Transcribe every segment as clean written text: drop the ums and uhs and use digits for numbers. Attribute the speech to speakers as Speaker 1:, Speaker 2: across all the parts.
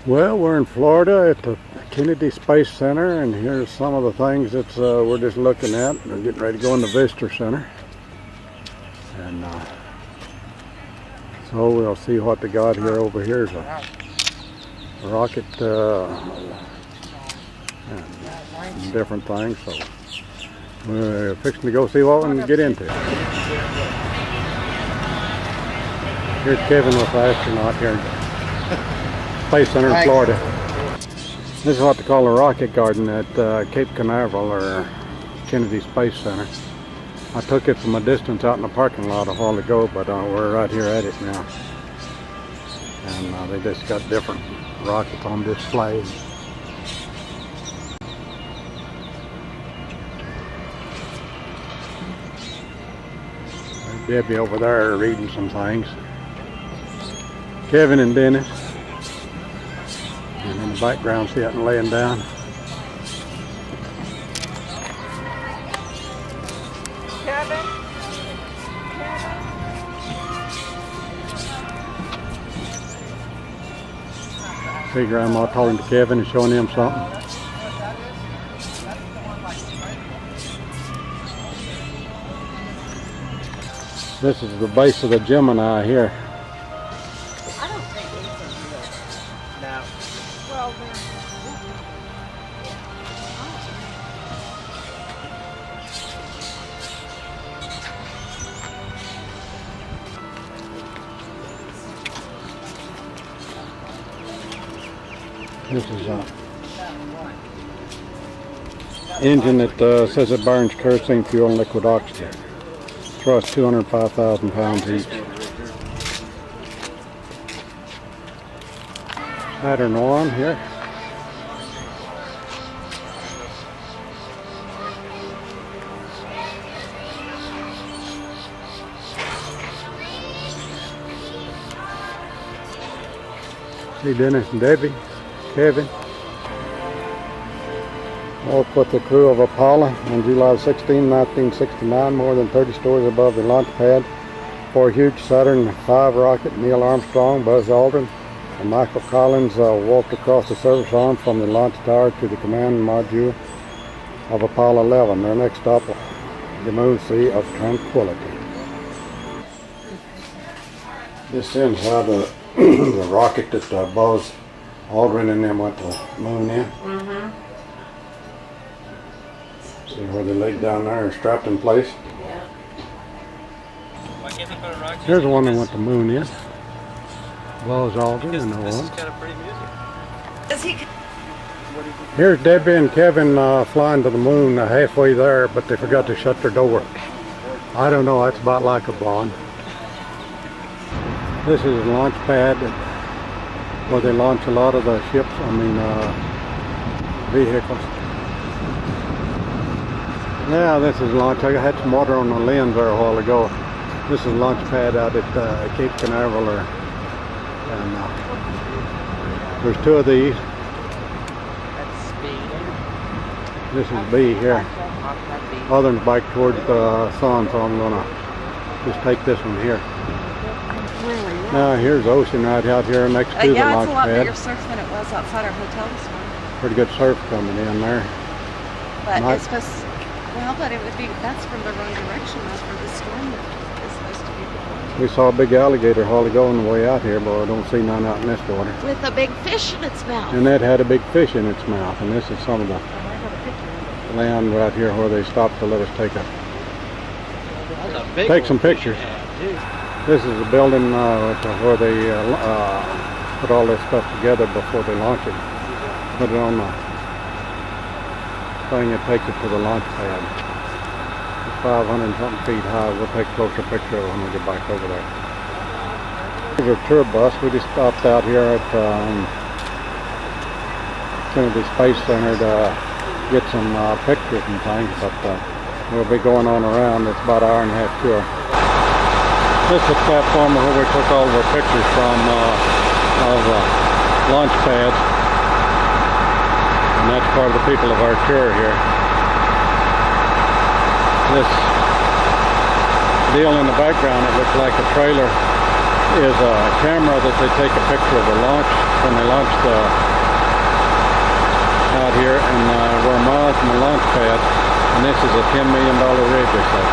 Speaker 1: Well, we're in Florida at the Kennedy Space Center, and here's some of the things that we're just looking at. We're getting ready to go in the Visitor Center, and so we'll see what they got here. Over here is a rocket and different things. So we're fixing to go see what we can get into. Here's Kevin with the astronaut here. Space Center in Florida. This is what they call a rocket garden at Cape Canaveral or Kennedy Space Center. I took it from a distance out in the parking lot a while ago, but we're right here at it now. And they just got different rockets on display. There's Debbie over there reading some things. Kevin and Dennis. And in the background, see that laying down.
Speaker 2: Kevin?
Speaker 1: See Grandma talking to Kevin and showing him something. This is the base of the Gemini here.
Speaker 2: I don't think anything's real. No. Well, then.
Speaker 1: This is an engine that says it burns kerosene, fuel, and liquid oxygen. Thrust 205,000 pounds each. Saturn 1 here. See Dennis and Debbie, Kevin. Up with the crew of Apollo on July 16, 1969, more than 30 stories above the launch pad. For a huge Saturn V rocket, Neil Armstrong, Buzz Aldrin, and Michael Collins walked across the service arm from the launch tower to the command module of Apollo 11. Their next stop, the moon Sea of Tranquility. This is how the rocket that Buzz Aldrin and them went to the moon in. See where they laid down there and strapped in place?
Speaker 2: Yeah.
Speaker 1: Here's the one that went to the moon in. Buzz Aldrin and the one.
Speaker 3: This is kind of pretty music.
Speaker 2: Is he?
Speaker 1: Here's Debbie and Kevin flying to the moon halfway there, but they forgot to shut their door. I don't know, that's about like a bond. This is a launch pad where they launch a lot of the ships, vehicles. Yeah, this is launch. I had some water on the lens there a while ago. This is a launch pad out at Cape Canaveral, and there's two of these.
Speaker 2: That's B.
Speaker 1: This is B here. Other one's back towards the sun, so I'm gonna just take this one here. Now here's the ocean right out here next to the launch
Speaker 2: Yeah, it's a lot
Speaker 1: pad.
Speaker 2: bigger surf than it was outside our hotel this morning.
Speaker 1: Pretty good surf coming in there.
Speaker 2: But it's supposed. Well, but it would be. That's from the wrong direction. That's where the storm is supposed to be.
Speaker 1: We saw a big alligator a while ago on the way out here, but I don't see none out in this water.
Speaker 2: With a big fish in its mouth.
Speaker 1: And that had a big fish in its mouth, and this is some of the land right here where they stopped to let us take some pictures. This is the building where they put all this stuff together before they launch it. Put it on the thing that takes it to the launch pad. It's 500 and something feet high. We'll take a closer picture of it when we get back over there. Here's a tour bus. We just stopped out here at Kennedy Space Center to get some pictures and things, but we'll be going on around. It's about an hour and a half tour. This is the platform where we took all of our pictures from of launch pads. And that's part of the people of our tour here. This deal in the background, it looks like a trailer, is a camera that they take a picture of the launch when they launched out here, and we're miles from the launch pad, and this is a $10 million rig, they say.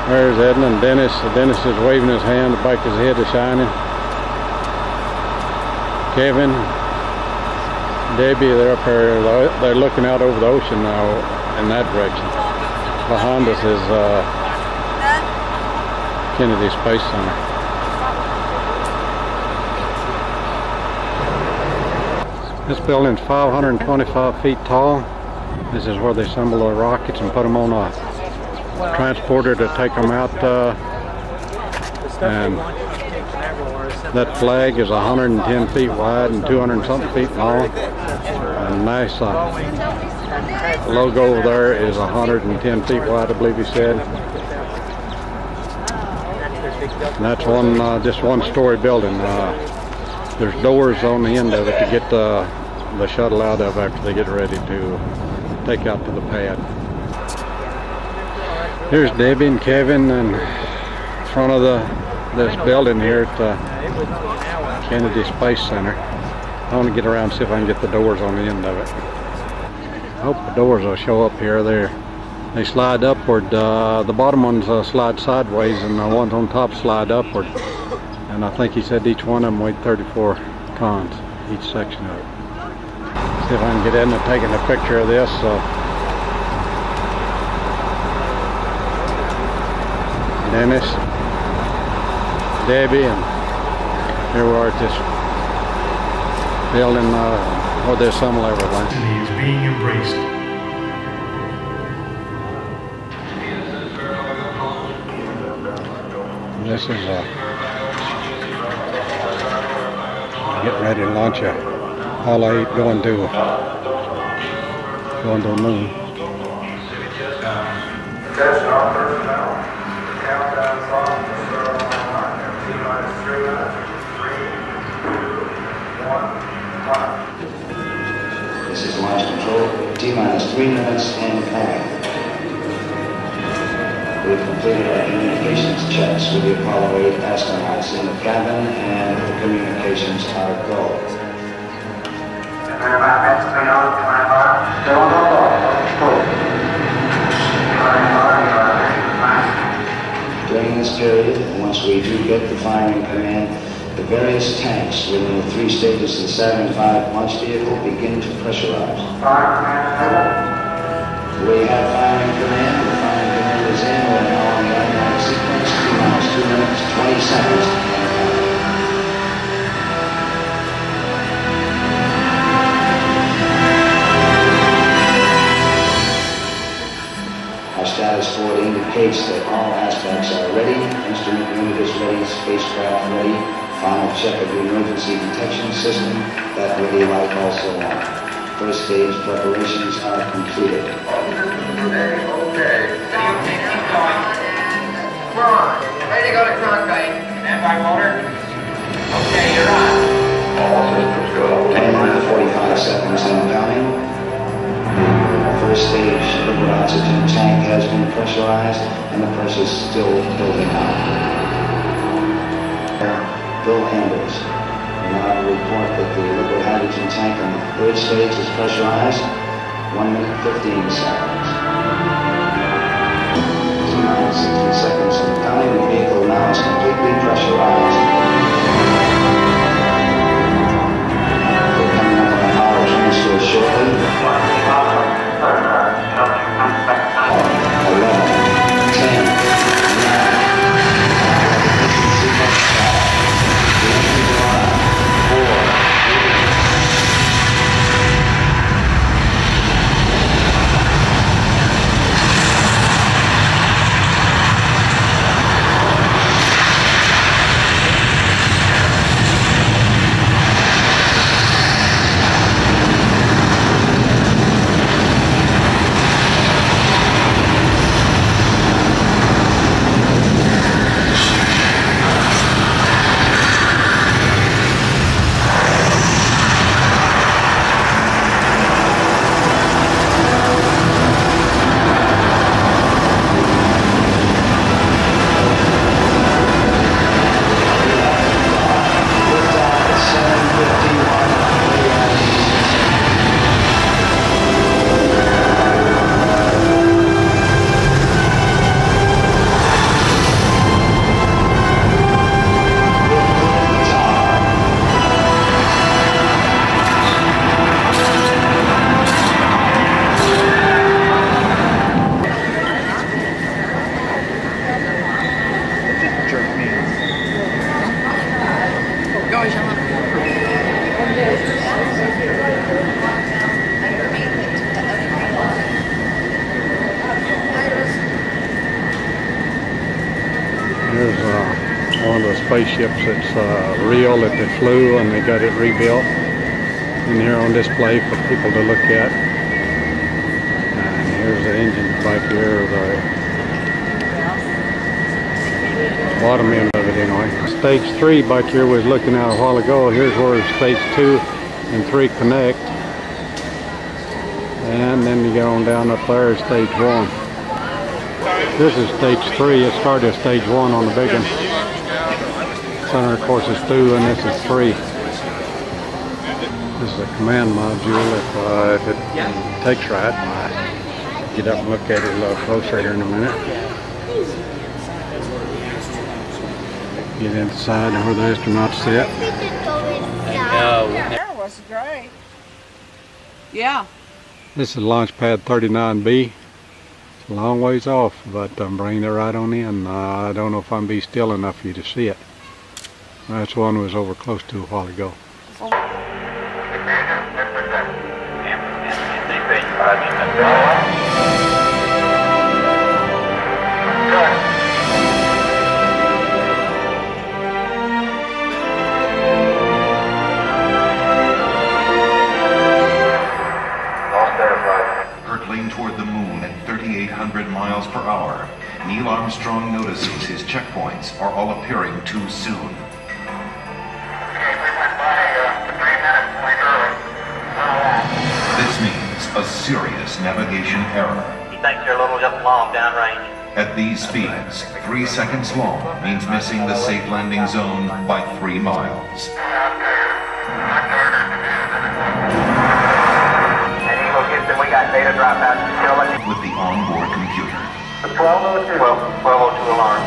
Speaker 1: There's Edna and Dennis. Dennis is waving his hand, the back of his head is shining. Kevin, Debbie, they're up here. They're looking out over the ocean now in that direction. Behind us is Kennedy Space Center. This building's 525 feet tall. This is where they assemble the rockets and put them on a transporter to take them out. And that flag is 110 feet wide and 200 something feet long. And NASA logo over there is 110 feet wide, I believe he said. And that's just one story building. There's doors on the end of it to get the shuttle out of after they get ready to take out to the pad. Here's Debbie and Kevin in front of this building here at the Kennedy Space Center. I want to get around and see if I can get the doors on the end of it. I hope the doors will show up here. They slide upward. The bottom ones slide sideways, and the ones on top slide upward. And I think he said each one of them weighed 34 tons, each section of it. See if I can get in and taking a picture of this. Dennis, Debbie, and here we are at this building where they assemble everything.
Speaker 3: He is being embraced.
Speaker 1: This is getting ready to launch a Apollo 8 going to the moon.
Speaker 4: Attention all personnel. The countdown clock will start on the line. T-minus 3 minutes. 3, 2, 1, 5.
Speaker 5: This is launch control. T-minus 3 minutes and coming. We've completed our communications checks with the Apollo 8 astronauts in the cabin, and the communications are go. During this period, once we do get the firing command, the various tanks within the 3 stages of the Saturn V launch vehicle begin to pressurize. We have firing command. The firing command is in. We're now on the automatic sequence. T-minus 2 minutes, 20 seconds. Our status board indicates that all aspects are ready. Instrument unit is ready. Spacecraft ready. Final check of the emergency detection system. That ready light also on. First stage preparations are completed.
Speaker 4: Okay.
Speaker 6: We're on. Ready to go to Cronkite. Standby motor. Okay, you're on.
Speaker 4: All systems go.
Speaker 5: 45 seconds incoming. First stage liquid oxygen tank has been pressurized, and the pressure is still building up. Bill Anders now report that the liquid hydrogen tank on the third stage is pressurized. 1 minute 15 seconds. 60 seconds incoming. The vehicle now is completely pressurized. We're coming up on a power transfer shortly. 11, 10, 9,
Speaker 1: spaceships that's real that they flew and they got it rebuilt. And here on display for people to look at. And here's the engines back here, the bottom end of it anyway. Stage 3 back here was looking at a while ago. Here's where stage 2 and 3 connect. And then you get on down up there is stage 1. This is stage 3. It started at stage 1 on the big one. Center of course is 2 and this is 3. This is a command module. If it takes right, I'll get up and look at it a little closer here in a minute. Get inside where the astronauts sit.
Speaker 2: That was great. Yeah.
Speaker 1: This is launch pad 39B. It's a long ways off, but I'm bringing it right on in. I don't know if I'm be still enough for you to see it. That's one was over close to a while ago.
Speaker 3: Hurtling toward the moon at 3,800 miles per hour, Neil Armstrong notices his checkpoints are all appearing too soon. This means a serious navigation error.
Speaker 6: He thinks you're a little just long downrange.
Speaker 3: At these speeds, 3 seconds long means missing the safe landing zone by 3 miles.
Speaker 6: And Eagle Houston, we got data dropout.
Speaker 3: With the onboard computer.
Speaker 6: The 1202 alarm.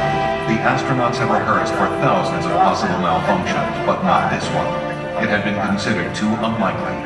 Speaker 3: The astronauts have rehearsed for thousands of possible malfunctions, but not this one. It had been considered too unlikely.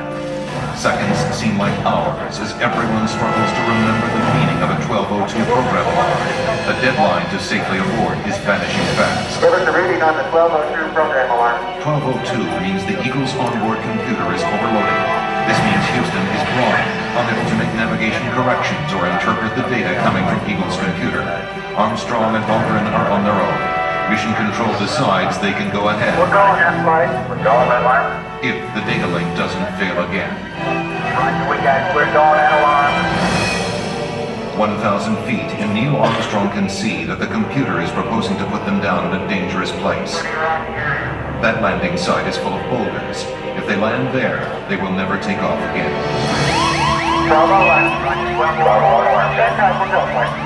Speaker 3: Seconds seem like hours as everyone struggles to remember the meaning of a 1202 program alarm. The deadline to safely aboard is vanishing fast.
Speaker 6: Give us a reading on the 1202 program alarm.
Speaker 3: 1202 means the Eagle's onboard computer is overloading. This means Houston is drawing, unable to make navigation corrections or interpret the data coming from Eagle's computer. Armstrong and Aldrin are on their own. Mission Control decides they can go ahead.
Speaker 6: We're going that flight. We're going that alarm.
Speaker 3: If the data link doesn't fail again.
Speaker 6: We're going that alarm.
Speaker 3: 1,000 feet, and Neil Armstrong can see that the computer is proposing to put them down in a dangerous place. That landing site is full of boulders. If they land there, they will never take off again.
Speaker 6: 1201.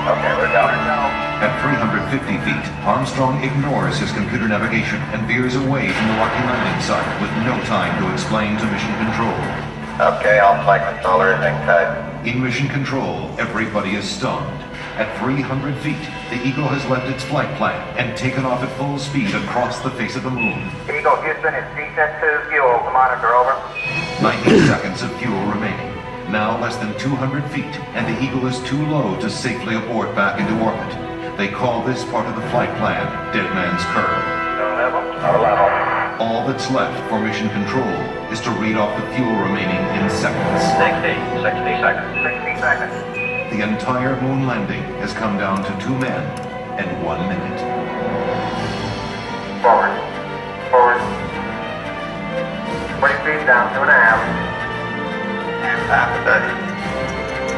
Speaker 6: Okay, we're going.
Speaker 3: At 350 feet, Armstrong ignores his computer navigation and veers away from the rocky landing site with no time to explain to Mission Control.
Speaker 6: Okay, all flight controllers in cut.
Speaker 3: In Mission Control, everybody is stunned. At 300 feet, the Eagle has left its flight plan and taken off at full speed across the face of the moon.
Speaker 6: Eagle Houston is descent to fuel. The monitor over.
Speaker 3: 90 seconds of fuel remaining. Now less than 200 feet, and the Eagle is too low to safely abort back into orbit. They call this part of the flight plan Dead Man's Curve.
Speaker 6: No level. No level.
Speaker 3: All that's left for Mission Control is to read off the fuel remaining in seconds.
Speaker 6: 60 seconds. 60 seconds.
Speaker 3: The entire moon landing has come down to 2 men and 1 minute.
Speaker 6: Forward. 20 feet down, 2.5. And half 30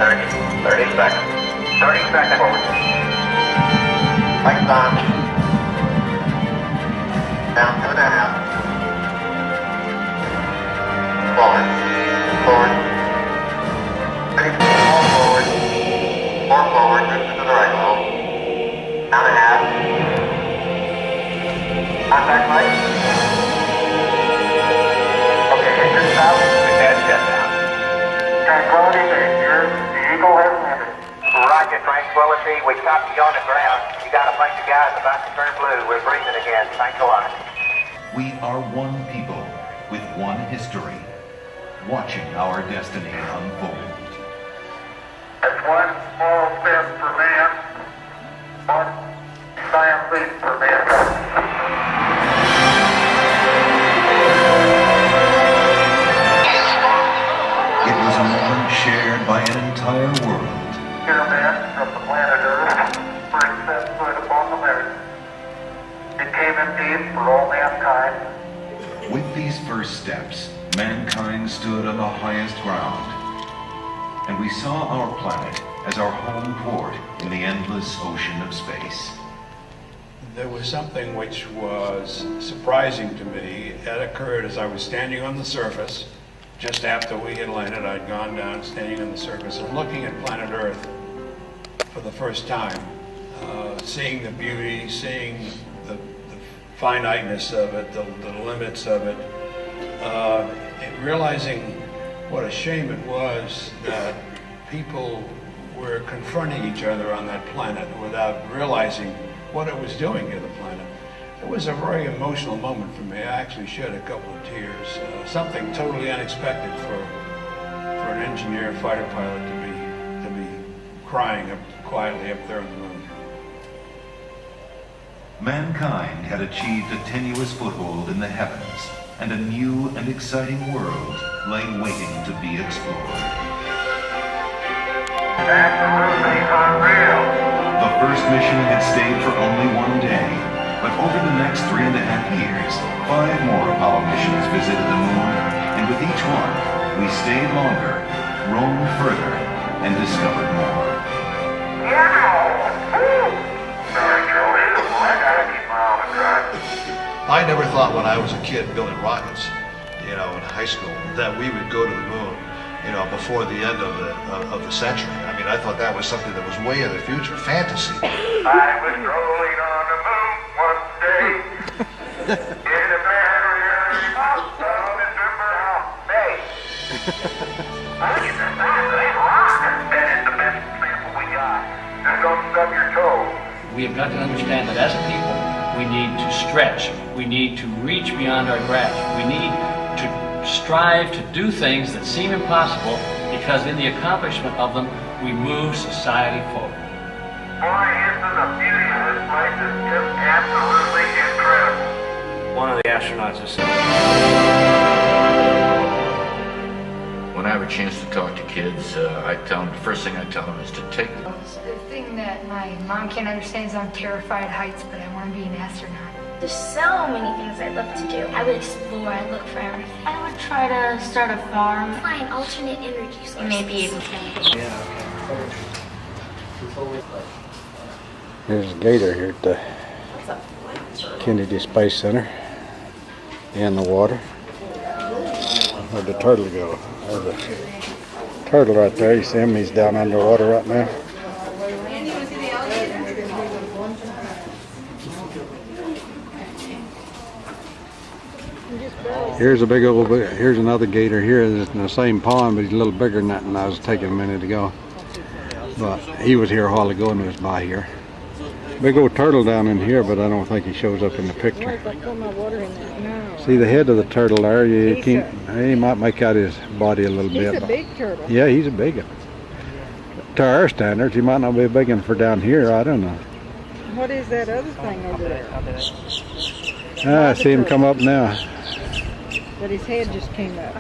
Speaker 6: seconds. 30 seconds. Forward. Lights on. Down 2.5. Forward. More forward, drift to the right a little. Down 1/2. Contact light. Okay, engine south. And jet down. Tranquility Base here. The Eagle has landed. Roger, Tranquility. We copy you on the ground. You got a bunch of guys about to turn blue. We're breathing again. Thanks a lot.
Speaker 3: We are one people with one history, watching our destiny unfold.
Speaker 4: That's one small step for man, one giant leap for mankind.
Speaker 3: It was a moment shared by an entire world.
Speaker 4: Here, man, from the planet Earth, first set foot upon the Earth. It came in peace for
Speaker 3: With these first steps, mankind stood on the highest ground, and we saw our planet as our home port in the endless ocean of space.
Speaker 7: There was something which was surprising to me. That occurred as I was standing on the surface. Just after we had landed, I'd gone down, standing on the surface and looking at planet Earth for the first time, seeing the beauty, seeing the finiteness of it, the limits of it, and realizing what a shame it was that people were confronting each other on that planet without realizing what it was doing to the planet. It was a very emotional moment for me. I actually shed a couple of tears. Something totally unexpected for an engineer, fighter pilot to be crying quietly up there on the moon.
Speaker 3: Mankind had achieved a tenuous foothold in the heavens, and a new and exciting world lay waiting to be explored.
Speaker 4: Absolutely unreal.
Speaker 3: The first mission had stayed for only one day, but over the next 3.5 years, 5 more Apollo missions visited the moon, and with each one, we stayed longer, roamed further, and discovered more.
Speaker 8: I never thought when I was a kid building rockets, in high school, that we would go to the moon, before the end of the century. I mean, I thought that was something that was way in the future, fantasy.
Speaker 4: I was rolling on the moon one day in a very hot December May. That is the best example we got. Just don't stub your toe.
Speaker 9: We have got to understand that as a people, we need to stretch. We need to reach beyond our grasp. We need to strive to do things that seem impossible, because in the accomplishment of them, we move society forward.
Speaker 4: Boy, isn't the beauty of this place is just absolutely incredible.
Speaker 9: One of the astronauts has said,
Speaker 10: when I have a chance to talk to kids, I tell them, the first thing I tell them is to take them.
Speaker 11: The thing that my mom can't understand is I'm terrified of heights, but I want to be an astronaut.
Speaker 12: There's so many things I'd love to do. I would explore, I'd look for everything. I would try to start a farm. Find alternate energy sources. Maybe even
Speaker 1: There's a gator here at the Kennedy Space Center in the water. Where'd the turtle go? There's a turtle right there. You see him? He's down underwater right now. Here's a big old, here's another gator here in the same pond, but he's a little bigger than that, and I was taking a minute ago. But he was here a while ago and was by here. Big old turtle down in here, but I don't think he shows up in the picture. See the head of the turtle there? You can't, you might make out his body a little bit.
Speaker 2: He's a big turtle.
Speaker 1: Yeah, he's a big one. To our standards, he might not be a big one for down here. I don't know.
Speaker 2: What is that other thing over there?
Speaker 1: Ah, I see him come up now.
Speaker 2: But his head just came up.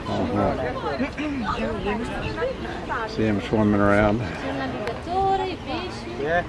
Speaker 1: See him swimming around.
Speaker 12: Yeah.